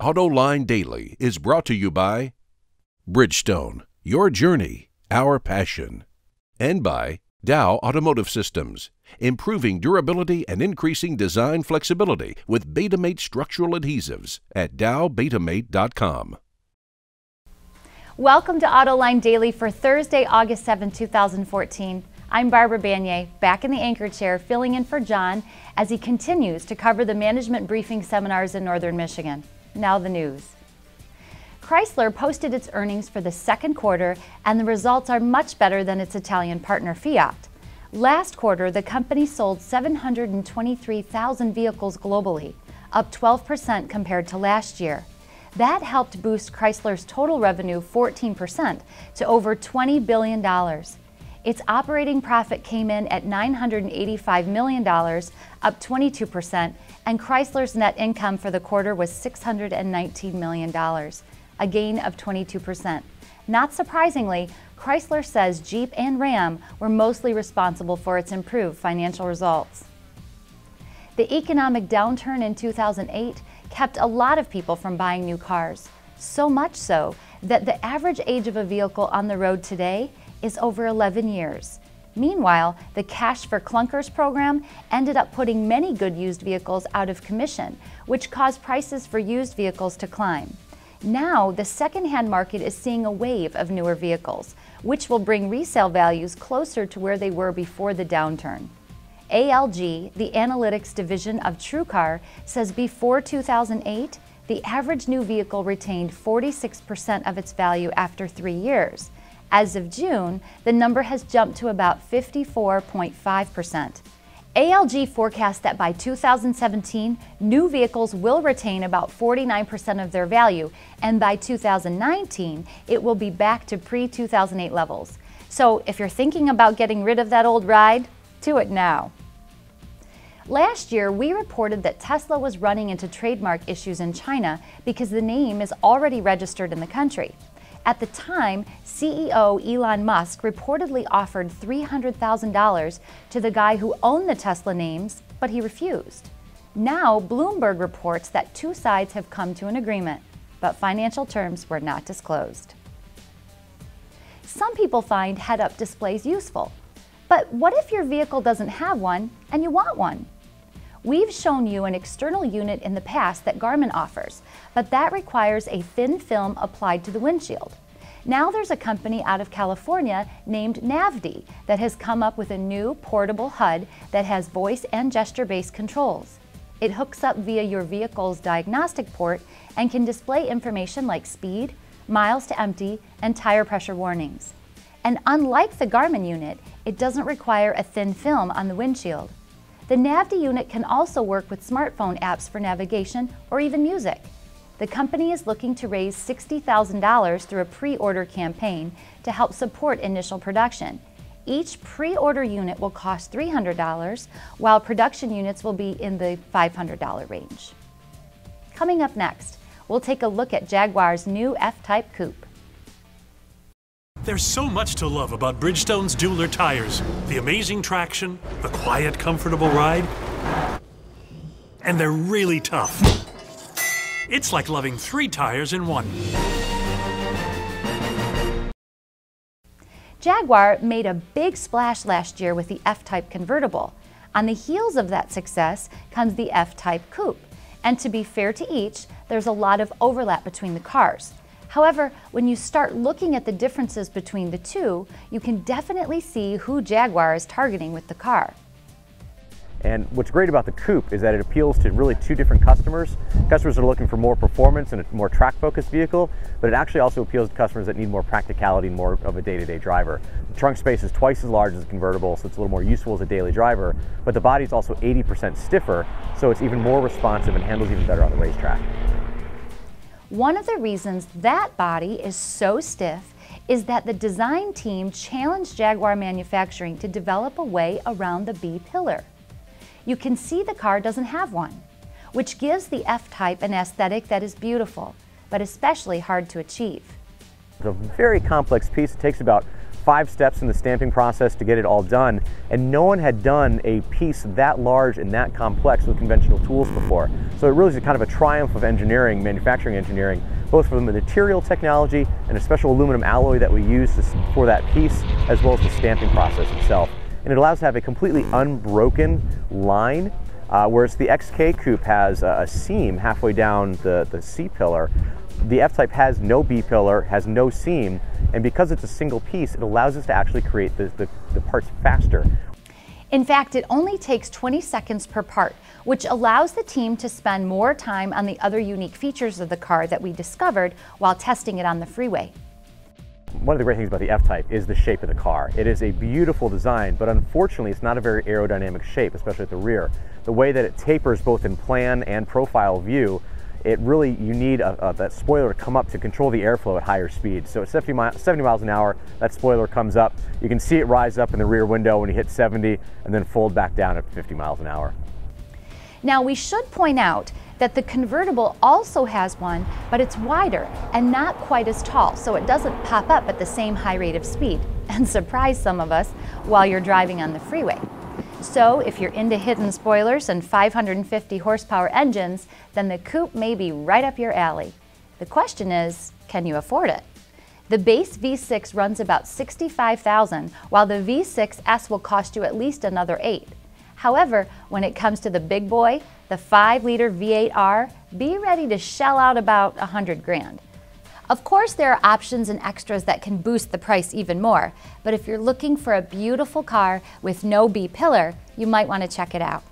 Autoline Daily is brought to you by Bridgestone, your journey, our passion, and by Dow Automotive Systems, improving durability and increasing design flexibility with Betamate structural adhesives at dowbetamate.com. Welcome to Autoline Daily for Thursday, August 7, 2014. I'm Barbara Banier, back in the anchor chair, filling in for John as he continues to cover the management briefing seminars in Northern Michigan. Now the news. Chrysler posted its earnings for the second quarter, and the results are much better than its Italian partner Fiat. Last quarter, the company sold 723,000 vehicles globally, up 12% compared to last year. That helped boost Chrysler's total revenue 14% to over $20 billion. Its operating profit came in at $985 million, up 22%, and Chrysler's net income for the quarter was $619 million, a gain of 22%. Not surprisingly, Chrysler says Jeep and Ram were mostly responsible for its improved financial results. The economic downturn in 2008 kept a lot of people from buying new cars, so much so that the average age of a vehicle on the road today is over 11 years. Meanwhile, the Cash for Clunkers program ended up putting many good used vehicles out of commission, which caused prices for used vehicles to climb. Now, the second-hand market is seeing a wave of newer vehicles, which will bring resale values closer to where they were before the downturn. ALG, the analytics division of TrueCar, says before 2008, the average new vehicle retained 46% of its value after 3 years. As of June, the number has jumped to about 54.5%. ALG forecasts that by 2017, new vehicles will retain about 49% of their value, and by 2019, it will be back to pre-2008 levels. So if you're thinking about getting rid of that old ride, do it now. Last year, we reported that Tesla was running into trademark issues in China because the name is already registered in the country. At the time, CEO Elon Musk reportedly offered $300,000 to the guy who owned the Tesla names, but he refused. Now, Bloomberg reports that two sides have come to an agreement, but financial terms were not disclosed. Some people find head-up displays useful, but what if your vehicle doesn't have one and you want one? We've shown you an external unit in the past that Garmin offers, but that requires a thin film applied to the windshield. Now there's a company out of California named Navdi that has come up with a new portable HUD that has voice and gesture-based controls. It hooks up via your vehicle's diagnostic port and can display information like speed, miles to empty, and tire pressure warnings. And unlike the Garmin unit, it doesn't require a thin film on the windshield. The Navdi unit can also work with smartphone apps for navigation or even music. The company is looking to raise $60,000 through a pre-order campaign to help support initial production. Each pre-order unit will cost $300, while production units will be in the $500 range. Coming up next, we'll take a look at Jaguar's new F-Type Coupe. There's so much to love about Bridgestone's Dueler tires. The amazing traction, the quiet, comfortable ride, and they're really tough. It's like loving 3 tires in one. Jaguar made a big splash last year with the F-Type convertible. On the heels of that success comes the F-Type Coupe. And to be fair to each, there's a lot of overlap between the cars. However, when you start looking at the differences between the two, you can definitely see who Jaguar is targeting with the car. And what's great about the Coupe is that it appeals to really two different customers. Customers are looking for more performance and a more track-focused vehicle, but it actually also appeals to customers that need more practicality and more of a day-to-day driver. The trunk space is twice as large as a convertible, so it's a little more useful as a daily driver, but the body is also 80% stiffer, so it's even more responsive and handles even better on the racetrack. One of the reasons that body is so stiff is that the design team challenged Jaguar manufacturing to develop a way around the B-pillar. You can see the car doesn't have one, which gives the F-Type an aesthetic that is beautiful, but especially hard to achieve. It's a very complex piece. It takes about 5 steps in the stamping process to get it all done, and no one had done a piece that large and that complex with conventional tools before. So it really is kind of a triumph of engineering, manufacturing engineering, both for the material technology and a special aluminum alloy that we use for that piece, as well as the stamping process itself. And it allows to have a completely unbroken line, whereas the XK Coupe has a seam halfway down the C-pillar. The F-Type has no B-pillar, has no seam, and because it's a single piece, it allows us to actually create the parts faster. In fact, it only takes 20 seconds per part, which allows the team to spend more time on the other unique features of the car that we discovered while testing it on the freeway. One of the great things about the F-Type is the shape of the car. It is a beautiful design, but unfortunately it's not a very aerodynamic shape, especially at the rear. The way that it tapers both in plan and profile view, you need that spoiler to come up to control the airflow at higher speeds. So at 70 miles an hour, that spoiler comes up. You can see it rise up in the rear window when you hit 70 and then fold back down at 50 miles an hour. Now we should point out that the convertible also has one, but it's wider and not quite as tall, so it doesn't pop up at the same high rate of speed and surprise some of us while you're driving on the freeway. So if you're into hidden spoilers and 550 horsepower engines, then the Coupe may be right up your alley. The question is, can you afford it? The base V6 runs about $65,000, while the V6S will cost you at least another $8,000. However, when it comes to the big boy, the 5-liter V8R, be ready to shell out about $100,000. Of course, there are options and extras that can boost the price even more, but if you're looking for a beautiful car with no B-pillar, you might want to check it out.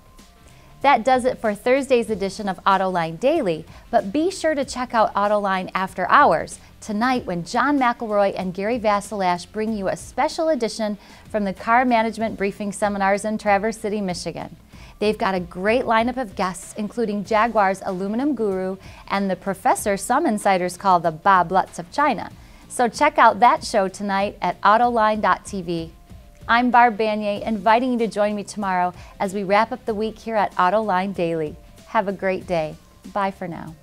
That does it for Thursday's edition of Autoline Daily, but be sure to check out Autoline After Hours tonight when John McElroy and Gary Vasilash bring you a special edition from the Car Management Briefing Seminars in Traverse City, Michigan. They've got a great lineup of guests, including Jaguar's aluminum guru and the professor some insiders call the Bob Lutz of China. So check out that show tonight at Autoline.tv. I'm Barb Banier, inviting you to join me tomorrow as we wrap up the week here at Autoline Daily. Have a great day. Bye for now.